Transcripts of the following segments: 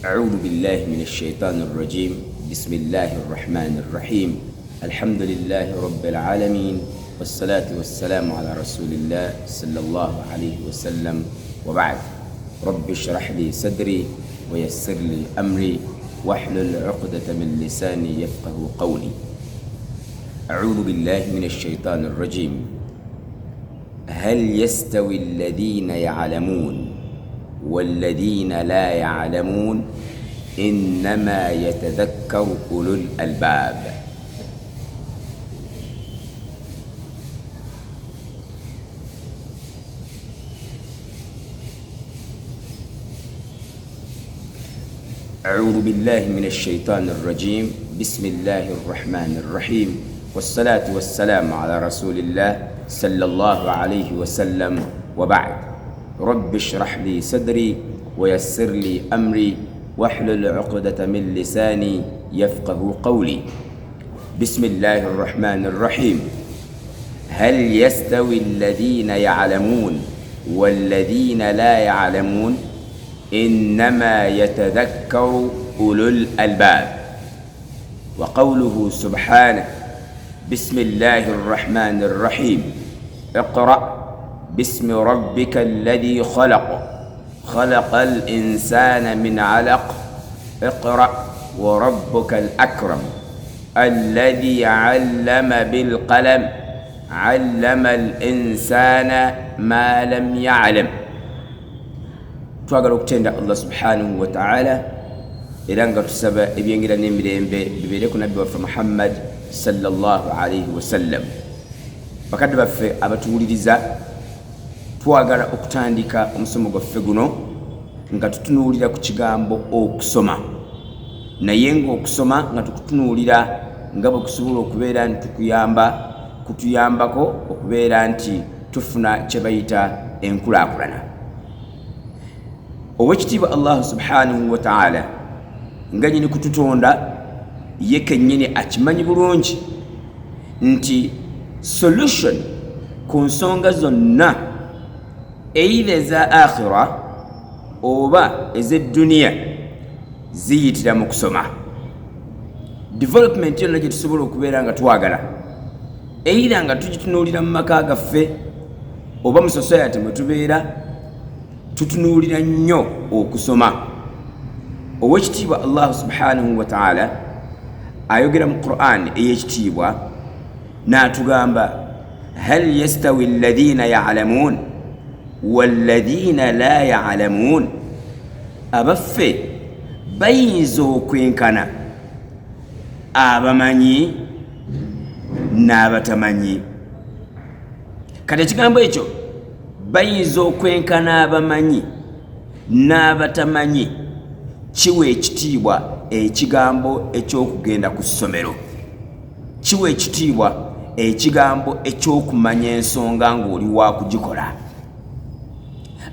أعوذ بالله من الشيطان الرجيم. بسم الله الرحمن الرحيم. الحمد لله رب العالمين، والصلاة والسلام على رسول الله صلى الله عليه وسلم، وبعد. رب اشرح لي صدري ويسر لي أمري واحلل عقدة من لساني يفقه قولي. أعوذ بالله من الشيطان الرجيم. هل يستوي الذين يعلمون والذين لا يعلمون؟ إنما يتذكر أولو الألباب. أعوذ بالله من الشيطان الرجيم. بسم الله الرحمن الرحيم، والصلاة والسلام على رسول الله صلى الله عليه وسلم، وبعد. رب اشرح لي صدري ويسر لي أمري واحلل عقدة من لساني يفقه قولي. بسم الله الرحمن الرحيم. هل يستوي الذين يعلمون والذين لا يعلمون؟ إنما يتذكر أولو الألباب. وقوله سبحانه: بسم الله الرحمن الرحيم. اقرأ باسم ربك الذي خلق، خلق الإنسان من علق. اقرأ وربك الأكرم الذي علم بالقلم، علم الإنسان ما لم يعلم. twagala okutenda Allah subhanahu wa ta'ala era nga tusaba ebyengira n'emirembe bibeere ku nabbi waffe Muhammad sallallahu alayhi wa sallam. bakadde baffe abatuwuliriza, twagala okutandika omusomo gwaffe guno nga tutunuulira ku kigambo okusoma, naye ng'okusoma nga tukutunuulira nga bwe kusobola okubeera nti kutuyambako okubeera nti tufuna kye bayita enkulaakulana. Owekitiibwa Allah subhanahu wa ta'ala nga nyini kututonda ye kennyini akimanyi bulungi nti solution ku nsonga zonna either eza akhira oba ez'edduniya ziyitira mu kusoma. Development yonna gye tusobola okubeera nga twagala, either nga tugitunuulira mu maka gaffe oba mu society mwe tubeera, tutunuulira nnyo okusoma. Owekitiibwa Allah subhanahu wa ta'ala ayogera mu Qur'an ey'ekitiibwa n'atugamba: hal yastawi alladhina ya'lamun walladhina la ya'lamun? Abaffe bayinza okwenkana abamanyi n'abatamanyi. Kati ekigambo ekyo bayinza okwenkana abamanyi n'abatamanyi kiwa ekitiibwa ekigambo eky'okugenda ku ssomero, kiwa ekitiibwa ekigambo eky'okumanya ensonga ng'oli wa kugikola.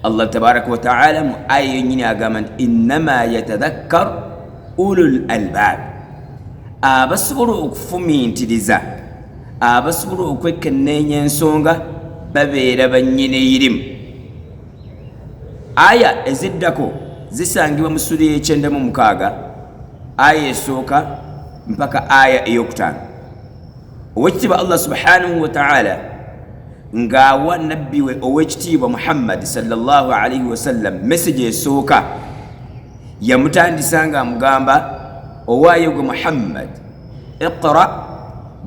Allah tabaraka wa ta'ala mu aya yennyini agamba nti innama yatadhakkar ulul albab. Abasobola okufumiintiriza, abasobola okwekenneenya ensonga babeera bannyineyirimu. Aya eziddako zisangibwa mu sura y'e96 aya esooka mpaka aya ey'okutaano. Owekitiibwa Allah subhanahu wa ta'ala ng'awa nabbi we owekitiibwa Muhammad sallallahu alayhi wa sallam message esooka, yamutandisa ng'amugamba: owaayo gwe Muhammad, iqra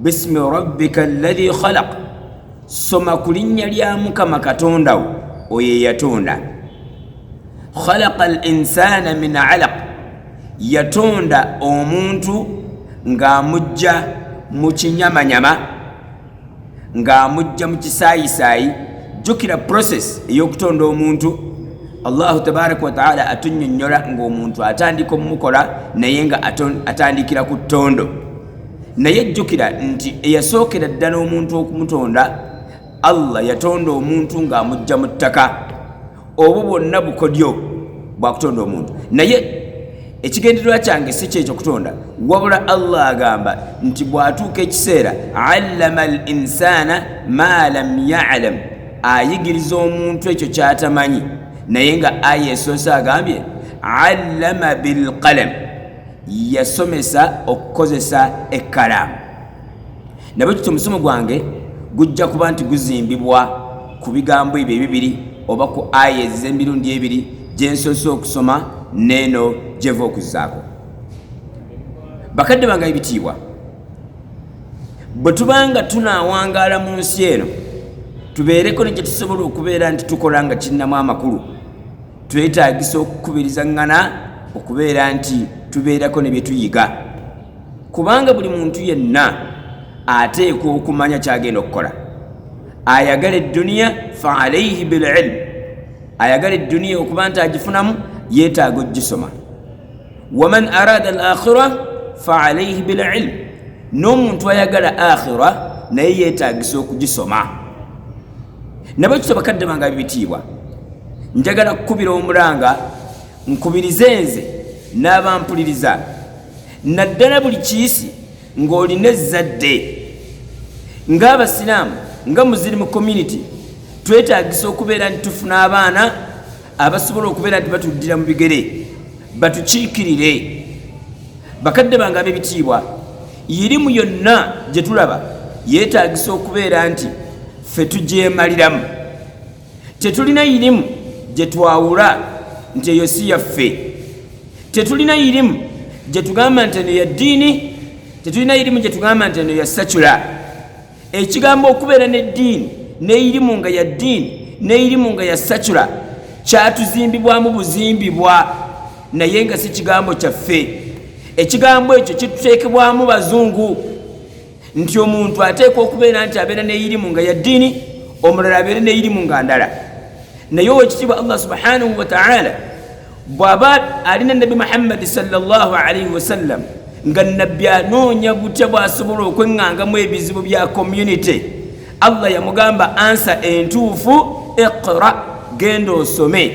bismi rabbika alladhi khalaq, soma ku linnya lya Mukama Katonda wo oyo yatonda. Khalaqa al-insana min alaq, yatonda omuntu ng'amujja mu kinyamanyama, ng'amujja mu kisaayisaayi. Jjukira process ey'okutonda omuntu. Allahu tabaraka wa ta'ala atunnyonnyola ng'omuntu atandika omumukola naye nga atandikira ku ttondo. Naye jjukira nti eyasookera ddala omuntu okumutonda, Allah yatonda omuntu ng'amujja mu ttaka. Obwo bwonna bukodyo bwa kutonda omuntu, naye ekigendererwa kyange si kyekyo kutonda, wabula Allah agamba nti bw'atuuka ekiseera allama al-insana ma lam ya'lam, ayigiriza omuntu ekyo ky'atamanyi. naye nga aya esoose agambye allama bilqalam yasomesa okukozesa ekkalamu. Nabwe kityo omusomo gwange gujja kuba nti guzimbibwa ku bigambo ebyo ebibiri oba ku aya ez'emirundi ebiri gye nsoose okusoma neeno gyeva okuzzaako. Bakadde bange ebitiibwa, bwe tubanga tunaawangaala mu nsi eno tubeereko ne gye tusobola okubeera nti tukola nga kinnamu amakulu, twetaagisa okukubirizaŋŋana okubeera nti tubeerako ne bye tuyiga, kubanga buli muntu yenna ateekwa okumanya kyagenda okukola. Ayagala edduniya fa alayhi bililm, ayagala edduniya okuba nti agifunamu yeetaaga ogisoma. Waman arada al akhira fa alayhi bililm, n'omuntu ayagala akhira naye yeetaagisa okugisoma. Nabwe kityo bakadde bange abibitiibwa, njagala kukubira omulanga nkubirize nze n'abampuliriza naddala buli kiisi ng'olina ezzadde ng'abasiraamu nga muzirimu community twetaagisa okubeera nti tufuna abaana abasobola okubeera nti batuddira mu bigere batukiikirire. Bakadde bange ab'ebitiibwa, irimu yonna gye tulaba yeetaagisa okubeera nti ffe tugyemaliramu. Tetulina irimu gye twawula nti eyo si yaffe, tetulina irimu gye tugamba nti eno ya ddiini, tetulina irimu gye tugamba nti eno ya sakula. Ekigambo okubeera n'eddiini n'irimu nga ya ddiini n'irimu nga ya sakula kyatuzimbibwamu buzimbibwa, naye nga si kigambo kyaffe. Ekigambo ekyo kituteekebwamu bazungu nti omuntu ateekwa okubeera nti abeera n'irimu nga ya ddiini, omulala abeere n'irimu nga ndala. Naye owekitiibwa Allah subhanahu wa ta'ala bw'aba alina Nabi Muhammad sallallahu alayhi wa sallam nga nabbi anoonya butya bw'asobola okweŋŋangamu ebizibu bya community, Allah yamugamba ansa entuufu, iqra, genda osome.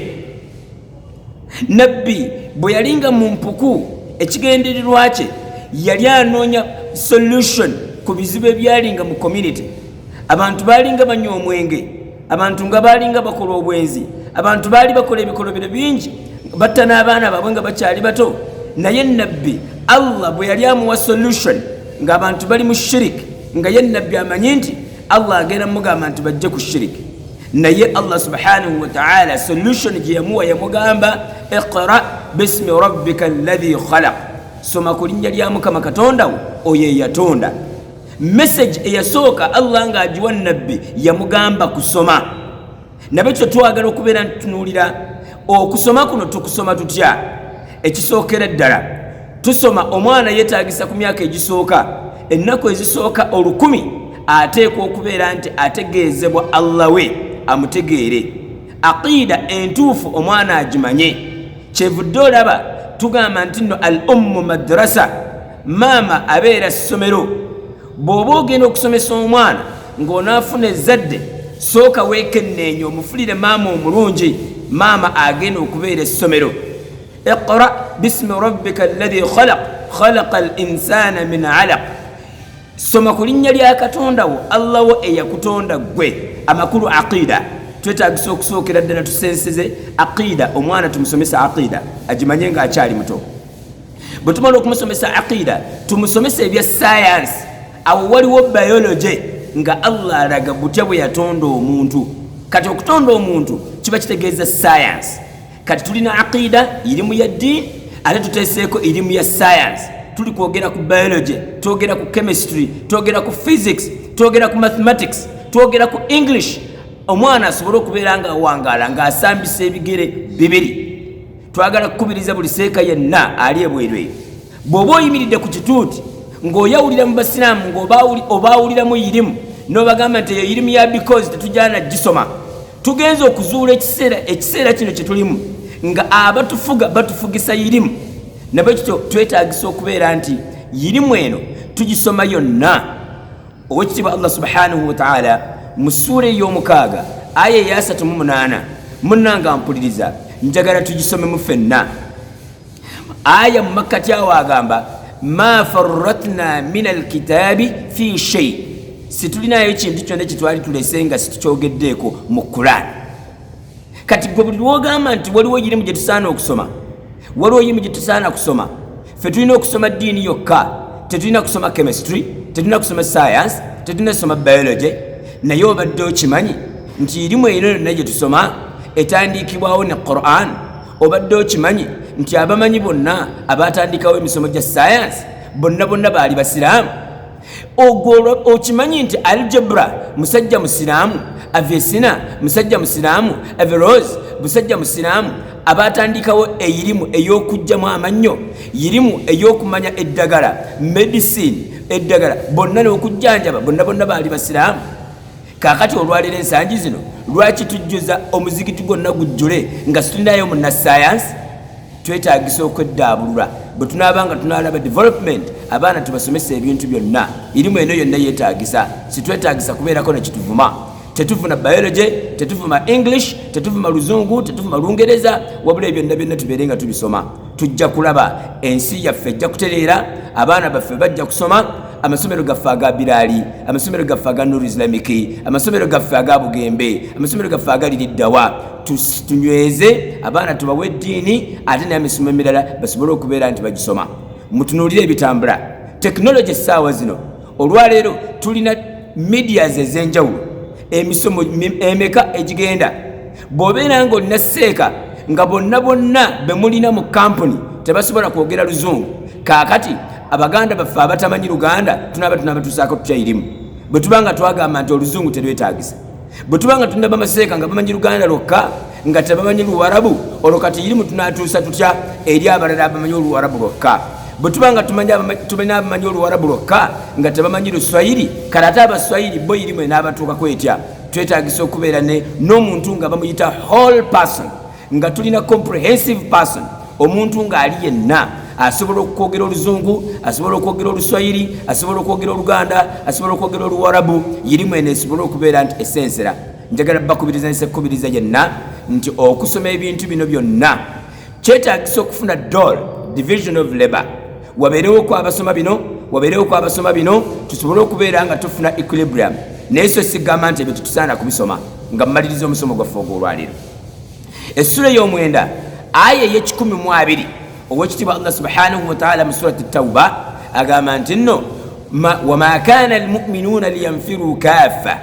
Nabbi bwe yalinga mu mpuku ekigendererwa kye yali anoonya solution ku bizibu ebyalinga mu community. Abantu baalinga banywa omwenge, abantu nga baalinga bakola obwenzi, abantu baali bakola ebikolobero bingi, batta n'abaana baabwe nga bakyali bato. Naye nabbi Allah bwe yali amuwa solution ng'abantu bali mu shirik, nga ye nabbi amanyi nti Allah agenda mugamba nti bajje ku shirik, naye Allah subhanahu wa ta'ala solution gye yamuwa yamugamba iqra bismi rabbika alladhi khalaq, soma ku linnya lya Mukama Katonda wo oyo eyatonda. Message eyasooka Allah ng'agiwa nabbi yamugamba kusoma. Nabwe kityo twagala okubeera ntunuulira okusoma kuno tukusoma tutya. Ekisookera ddala tusoma, omwana yeetaagisa ku myaka egisooka, ennaku ezisooka 1000 ateekwa okubeera nti ategeezebwa Allah we amutegeere. Aqiida entuufu omwana agimanye. Kyevudde olaba tugamba nti nno al ummu madrasa, maama abeera ssomero. Bw'oba ogenda okusomesa omwana ng'onaafuna ezzadde, sooka weekenneenya omufulire maama omulungi, maama agenda okubeera essomero. Iqra bismi rabbika alladhi khalaq, khalaqa al insana min alaq, soma ku linnya lya Katonda wo Allah wo eyakutonda gwe. Amakulu aqiida twetaagisa okusookera ddala tusenseze aqiida. Omwana tumusomesa aqiida agimanye ng'akyali muto. Bwe tumala okumusomesa aqiida tumusomesa ebya science. Awo waliwo biology nga Allah alaga butya bwe yatonda omuntu. Kati okutonda omuntu kiba kitegeeza science. Kati tulina aqiida, irimu ya ddiini, ate tuteeseeko irimu ya science. Tuli kwogera ku biology, twogera ku chemistry, twogera ku physics, twogera ku mathematics, twogera ku English. Omwana asobola okubeera nga awangaala ng'asambisa ebigere bibiri. Twagala kukubiriza buli seeka yenna ali ebweru. Bw'oba oyimiridde ku kituuti ng'oyawulira mu basiraamu ng'obaawuliramu irimu n'obagamba nti eyo irimu ya because tetujjana gisoma, tugenza okuzuula ekiseera kino kye tulimu nga abatufuga batufugisa irimu. Nabwe kityo twetaagisa okubeera nti irimu eno tugisoma yonna. Owekitiibwa Allah subhanahu wa ta'ala mu ssuura ey'omukaaga aya eya 38, munnanga mpuliriza njagala tugisomemu ffenna. Aya mu makkati awo agamba ma farratna min alkitaabi fi shay, situlinayo ekintu kyonna kye twali tulese nga situkyogeddeeko mu Quran. Kati gwe buli lwogamba nti waliwo irimu gye tusaana okusoma, waliwo yimu gyetusaana kusoma. Ffe tulina okusoma ddiini yokka, tetulina kusoma chemistry, tetulina kusoma science, tetulina kusoma biology. Naye obadde okimanyi nti irimu eno yonna gye tusoma etandikibwawo ne Quran? Obadde okimanyi nti abamanyi bonna abatandikawo emisomo gya science bonna baali basiraamu? Ogwo okimanyi nti algebra musajja musiraamu, Avicenna musajja musiraamu, Averroes musajja musiraamu. Abatandikawo eyirimu ey'okugyamu amannyo, yirimu ey'okumanya eddagala, medicine, eddagala, bonna n'okujjanjaba, bonna baali basiraamu. Kaakati olwaleero ensangi zino lwaki tujjuza omuzikiti gwonna gujjule nga situlinayo munnasayansi? Twetaagisa okweddaabulula. Bwe tunaabanga tunaalaba development, abaana tubasomesa ebintu byonna. Irimu eno yonna yeetaagisa, sitwetaagisa kubeerako nekituvuma. Tetuvuna biology, tetuvuma English, tetuvuma Luzungu, tetuvuma Lungereza, wabula ebyo byonna tubeere nga tubisoma. Tujja kulaba ensi yaffe ejja kutereera, abaana baffe bajja kusoma. Amasomero gaffe aga Biraali, amasomero gaffe aga Nuru Islamiki, amasomero gaffe aga Bugembe, amasomero gaffe aga Liddawa. Tunyweze abaana tubawe eddiini ate n'emisomo emirala basobole okubeera nti bagisoma. Mutunuulire ebitambula. Technology essaawa zino olwaleero tulina medias ez'enjawulo, emisomo emeka egigenda. Bw'obeera ng'olina seeka nga bonna be mulina mu kampuni tebasobola kwogera Luzungu, kaakati Abaganda baffe abatamanyi Luganda tunaaba tusaako tutya irimu. Bwe tubanga twagamba nti Oluzungu terwetaagisa, bwe tubanga tulina bamaseeka nga bamanyi Luganda lwokka nga tebamanyi Luwarabu, olwo kati irimu tunaatuusa tutya eri abalala abamanyi Oluwarabu lwokka? Bwe tubanga tumanya abamanyi Oluwarabu lwokka nga tebamanyi Luswayiri, kale ate Abaswayiri bo irimu enaabatuukako etya? Twetaagisa okubeera n'omuntu nga bamuyita whole person, nga tulina comprehensive person, omuntu ng'ali yenna asobola okwogera Oluzungu, asobola okwogera Oluswayiri, asobola okwogera Oluganda, asobola okwogera Oluwarabu. Irimu eno esobola okubeera nti essensera. Njagala bakubiriza nsekubiriza yenna nti okusoma ebintu bino byonna kyetaagisa okufuna DOL, Division of Labor. Wabeerewo ku abasoma bino tusobole okubeera nga tufuna equilibrium. Naye so sigamba nti ebyo tetusaana kubisoma nga mmaliriza omusomo gwaffe ogw'olwaleero. Essula ey'omwenda aya ey'ekikumi owekitiibwa Allah subhanahu wa ta'ala mu surati Tawba agamba nti nno wama kana almu'minuna liyanfiru kaffa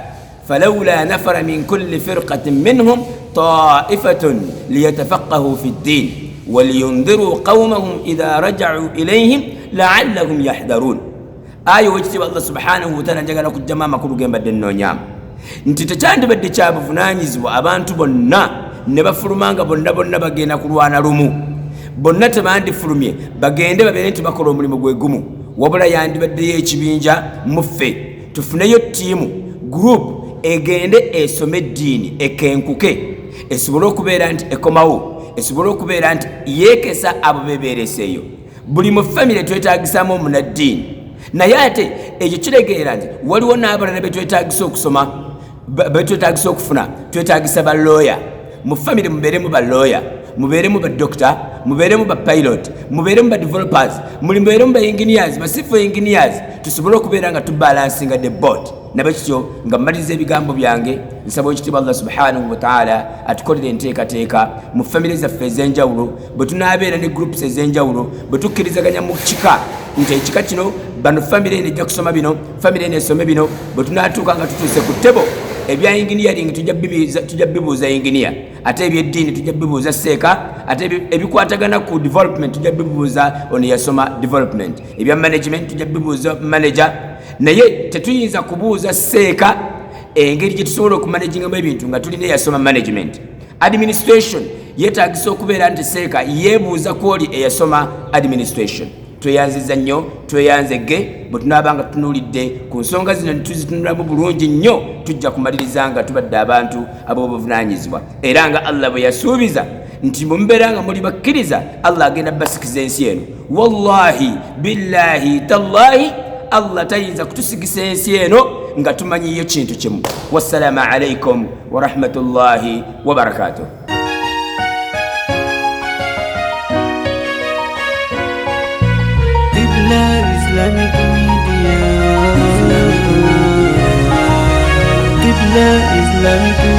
falawla nafara min kulli firqatin minhum ta'ifatun liyatafaqahu fi ddin waliyundiru qawmahum idha raja'u ilayhim la'allahum yahdharun. Aya owekitiibwa Allah subhanahu wa ta'ala njagala kujjamu amakulu gembadde nnoonyaamu nti tekyandibadde kya buvunaanyizibwa abantu bonna ne bafulumanga bonna bagenda kulwana lumu. Bonna tebandifulumye bagende babeere nti bakola omulimu gwe gumu, wabula yandibaddeyo ekibinja muffe tufuneyo ttiimu group egende esome eddiini ekenkuke, esobole okubeera nti ekomawo, esobole okubeera nti yeekesa abo bebeereseeyo. Buli mu famire twetaagisaamu omunaddiini, naye ate ekyo kiregeera nti waliwo n'abalala betwetaagisa okusoma, betwetaagisa okufuna. Twetaagisa balooya mu famire, mubeeremu balooya, mubeeremu ba doctor, mubeeremu ba pilot, mubeeremu ba developers, mubeeremu ba engineers, ba civil engineers. Tusobole okubeera nga tubalansinga the boat. Nabakityo nga mmaliriza ebigambo byange nsaba ekitiibwa Allah subhanahu wa ta'ala atukolere enteekateeka mu famire zaffe ez'enjawulo, bwe tunaabeera ne groups ez'enjawulo, bwe tukkirizaganya mu kika nti ekika kino bano famire eno ejja kusoma bino, famire eno esome bino. Bwe tunaatuuka nga tutuuse ku ttebo ebya engineering tujja bibuuza engineer, ate ebyeddiini tujja bibuuza seeka, ate ebikwatagana ku development tujja bibuuza ono yasoma development, ebya management tujja bibuuza manager. Naye tetuyinza kubuuza seeka engeri gye tusobola okumanagingamu ebintu nga tulina eyasoma management. Administration yeetaagisa okubeera nti seeka yeebuuza kwoli eyasoma administration. Tweyanziza nnyo, tweyanzege. Bwe tunaabanga tutunuulidde ku nsonga zino ne tuzitunulamu bulungi nnyo, tujja kumaliriza nga tubadde abantu ab'obuvunaanyizibwa, era nga Allah bwe yasuubiza nti mumubeera nga muli bakkiriza, Allah agenda basikiza ensi eno. Wallahi billahi tallahi Allah tayinza kutusigisa ensi eno nga tumanyiyo kintu kimu. Wassalamu alaikum wa rahmatullahi wa barakatuh. Islamic Media, Qibla Islamic Media.